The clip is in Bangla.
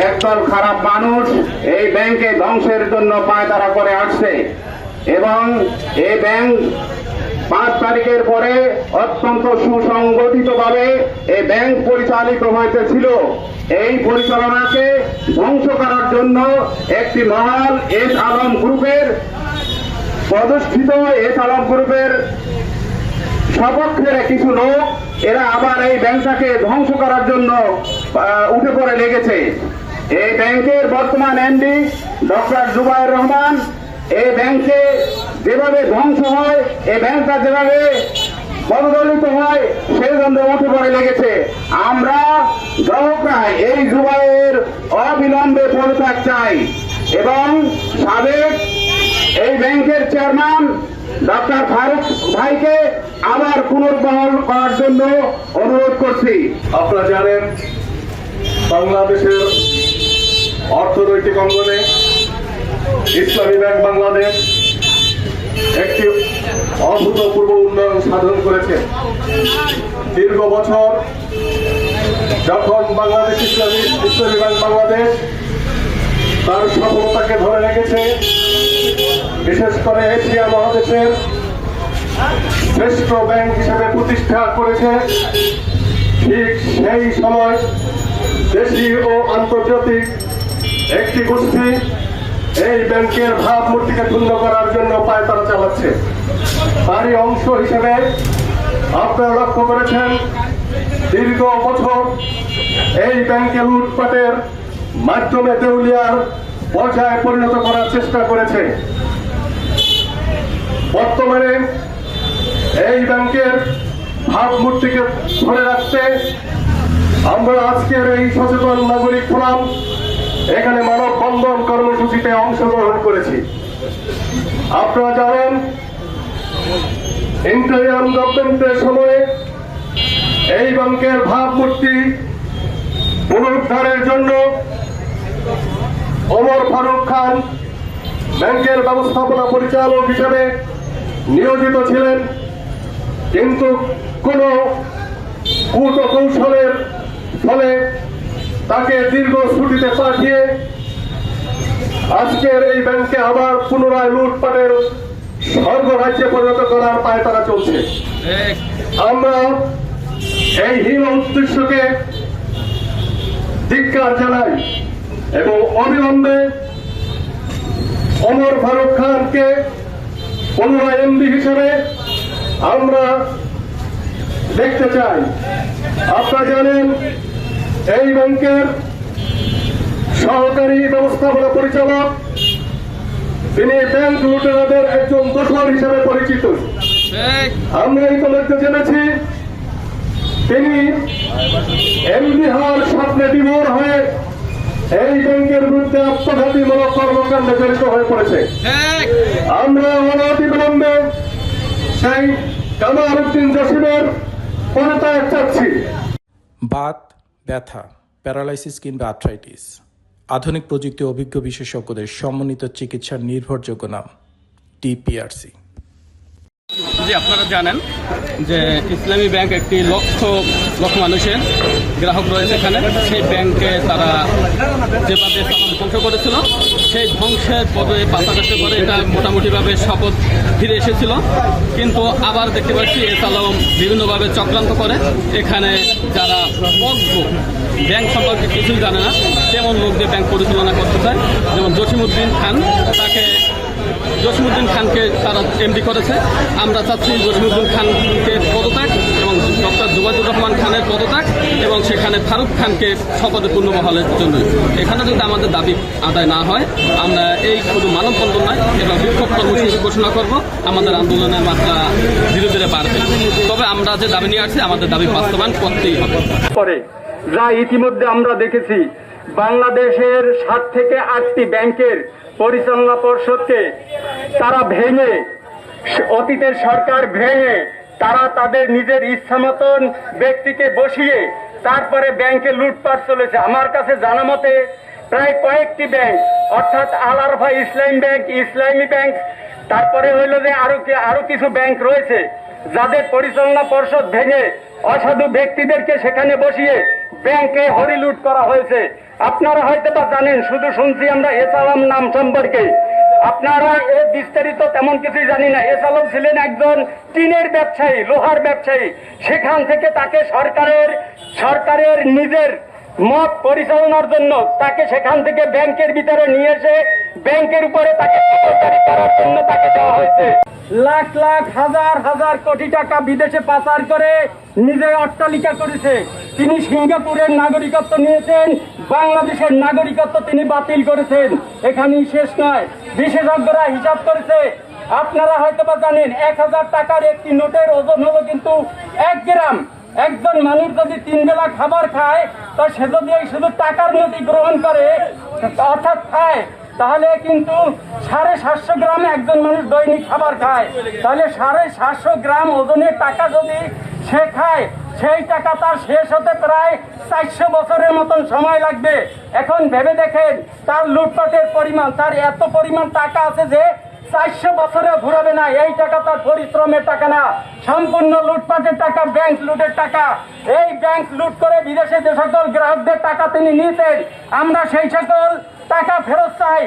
একদল খারাপ মানুষ এই ব্যাংকে ধ্বংসের জন্য পায়তারা করে আসছে এবং এই ব্যাংক 5 তারিখের পরে অত্যন্ত সুসংগঠিতভাবে এই ব্যাংক পরিচালিত হয়েছিল। এই পরিচালনাকে ধ্বংস করার জন্য একটি মহল এস আলম গ্রুপের প্রতিষ্ঠিত গ্রুপের সপক্ষের কিছু লোক এরা আবার এই ব্যাংকটাকে ধ্বংস করার জন্য উঠে পড়ে লেগেছে। এই ব্যাংকের বর্তমান এমডি ডক্টর জুবায়ের রহমান এই ব্যাংকে যেভাবে ধ্বংস হয়, এই ব্যাংকটা যেভাবে পদদলিত হয় সেই জন্য উঠে পড়ে লেগেছে। আমরা গ্রাহকরা এই জুবায়ের অবিলম্বে পদত্যাগ চাই এবং সাবেক এই ব্যাংকের চেয়ারম্যান ডক্টর ফারুক ভাইকে আবার পুনর্বহাল করার জন্য অনুরোধ করছি। আপনারা জানেন বাংলাদেশের অর্থনৈতিক অঙ্গনে ইসলামী ব্যাংক বাংলাদেশ একটি অভূতপূর্ব উন্নয়ন সাধন করেছে। দীর্ঘ বছর যখন বাংলাদেশ ইসলামী ব্যাংক বাংলাদেশ তার সফলতাকে ধরে রেখেছে, বিশেষ করে এশিয়া মহাদেশের শ্রেষ্ঠ ব্যাংক হিসেবে প্রতিষ্ঠা করেছে, ঠিক সেই সময় দেশি ও আন্তর্জাতিক একটি গোষ্ঠী এই ব্যাংকের ভাবমূর্তিকে ক্ষুণ্ণ করার জন্য পায়তারা চালাচ্ছে। তারই অংশ হিসেবে আপনারা লক্ষ্য করেছেন দীর্ঘ বছর এই ব্যাংকে লুটপাটের মাধ্যমে দেউলিয়ার পর্যায়ে পরিণত করার চেষ্টা করেছে। বর্তমানে এই ব্যাংকের ভাবমূর্তিকে ধরে রাখতে আমরা আজকের এই সচেতন নাগরিক ফোরাম এখানে মানববন্ধন কর্মসূচিতে অংশগ্রহণ করেছি। আপনারা জানেন ইন্টারিয়াম গভর্নমেন্টের সময়ে এই ব্যাংকের ভাবমূর্তি পুনরুদ্ধারের জন্য ওমর ফারুক খান ব্যাংকের ব্যবস্থাপনা পরিচালক হিসেবে নিয়োজিত ছিলেন, কিন্তু কোন কূটকৌশলের ফলে তাকে দীর্ঘ ছুটিতে পাঠিয়ে আজকের এই ব্যাংকে আবার পুনরায় লুটপাটের স্বর্গরাজ্যে পরিণত করার পায়তারা চলছে। আমরা এই হীন উদ্দেশ্যকে ধিক্কার জানাই এবং অবিলম্বে ওমর ফারুক খানকে পুনরায় এমডি হিসেবে আমরা দেখতে চাই। আপনারা জানেন এই ব্যাংকের সহকারী ব্যবস্থাপনা পরিচালক তিনি ব্যাংক লুটেরাদের একজন দোসর হিসেবে পরিচিত। আমরা ইতিমধ্যে জেনেছি তিনি এমডি হওয়ার স্বপ্নে বিভোর হয়ে এই ব্যাংকের বিরুদ্ধে আত্মঘাতীমূলক কর্মকাণ্ডে জড়িত হয়ে পড়েছে। আমরা অনতিবিলম্বে সেই কামাল উদ্দিন জসিমের পদত্যাগ চাচ্ছি। বাত, ব্যথা, প্যারালাইসিস কিংবা আর্থ্রাইটিস, আধুনিক প্রযুক্তি অভিজ্ঞ বিশেষজ্ঞদের সমন্বিত চিকিৎসার নির্ভরযোগ্য নাম টিপিআরসি। জি, আপনারা জানেন যে ইসলামী ব্যাংক একটি লক্ষ মানুষের গ্রাহক রয়েছে এখানে। সেই ব্যাংকে তারা যেভাবে ধ্বংস করেছিল সেই ধ্বংসের পদে পাশাপাশি করে এটা মোটামুটিভাবে শপথ ফিরে এসেছিল, কিন্তু আবার দেখতে পাচ্ছি এস আলম বিভিন্নভাবে চক্রান্ত করে এখানে যারা অজ্ঞ ব্যাংক সম্পর্কে কিছুই জানে না তেমন লোক দিয়ে ব্যাংক পরিচালনা করতে চায়। যেমন জসিমউদ্দিন খানকে তারা এমডি করেছে। আমরা চাচ্ছি জসিমউদ্দিন খানকে পদত্যাগ এবং ডক্টর জুবাইদুর রহমান খানের পদত্যাগ এবং সেখানে ফারুক খানকে শপথে পূর্ণবহালের জন্য। এখানে যদি আমাদের দাবি আদায় না হয় আমরা এই শুধু মানববন্ধন নয় এবং বিক্ষোভ কর্মসূচি ঘোষণা করব। আমাদের আন্দোলনের মাত্রা ধীরে ধীরে বাড়বে, তবে আমরা যে দাবি নিয়ে আসছি আমাদের দাবি বাস্তবায়ন করতেই হবে। যা ইতিমধ্যে আমরা দেখেছি বাংলাদেশের 7 থেকে 8টি ব্যাংকের পরিচালনা পর্ষদকে তারা ভেঙে, অতীতের সরকার ভেঙে তারা তাদের নিজের ইচ্ছা মতন ব্যক্তিকে বসিয়ে তারপরে ব্যাংকে লুটপাট চলেছে। আমার কাছে জানা মতে প্রায় কয়েকটি ব্যাংক, অর্থাৎ আল আরফা ইসলামী ব্যাংক, তারপরে হইল যে আরো কিছু ব্যাংক রয়েছে যাদের পরিচালনা পর্ষদ ভেঙে অসাধু ব্যক্তিদেরকে সেখানে বসিয়ে ব্যাংকে হরিলুট করা হয়েছে। আপনারা হয়তো বা জানেন, শুধু শুনছি আমরা এস আলম নাম সম্পর্কে, আপনারা এর বিস্তারিত তেমন কিছুই জানি না। এস আলম ছিলেন একজন টিনের ব্যবসায়ী, লোহার ব্যবসায়ী। সেখান থেকে তাকে সরকারের নিজের মত পরিচালনার জন্য তাকে সেখান থেকে ব্যাংকের ভিতরে নিয়ে এসে ব্যাংকের উপরে তাকে নজরদারি করার জন্য তাকে দেওয়া হয়েছে। লাখ লাখ হাজার হাজার কোটি টাকা বিদেশে পাচার করে নিজের অট্টালিকা করেছে। তিনি সিঙ্গাপুরের নাগরিকত্ব নিয়েছেন, বাংলাদেশের নাগরিকত্ব তিনি বাতিল করেছেন। এখানেই শেষ নয়, বিশেষজ্ঞরা হিসাব করেছে, আপনারা হয়তো বা জানেন 1000 টাকার একটি নোটের ওজন হলো কিন্তু 1 গ্রাম। একজন মানুষ যদি 3 বেলা খাবার খায়, তো সে যদি শুধু টাকার নোটই গ্রহণ করে অর্থাৎ খায়, তাহলে কিন্তু 750 গ্রাম একজন মানুষ দৈনিক খাবার খায়। তাহলে 750 গ্রাম ওজনের টাকা যদি সে খায়, সেই টাকা তার শেষ হতে প্রায় 400 বছরের মতন সময় লাগবে। এখন ভেবে দেখেন তার লুটপাটের পরিমাণ, তার এত পরিমাণ টাকা আছে যে 400 বছরে ঘুরাবে না। এই টাকা তার পরিশ্রমের টাকা না, সম্পূর্ণ লুটপাটের টাকা, ব্যাংক লুটের টাকা। এই ব্যাংক লুট করে বিদেশে যে সকল গ্রাহকদের টাকা তিনি নিতেন, আমরা সেই সকল টাকা ফেরত চাই।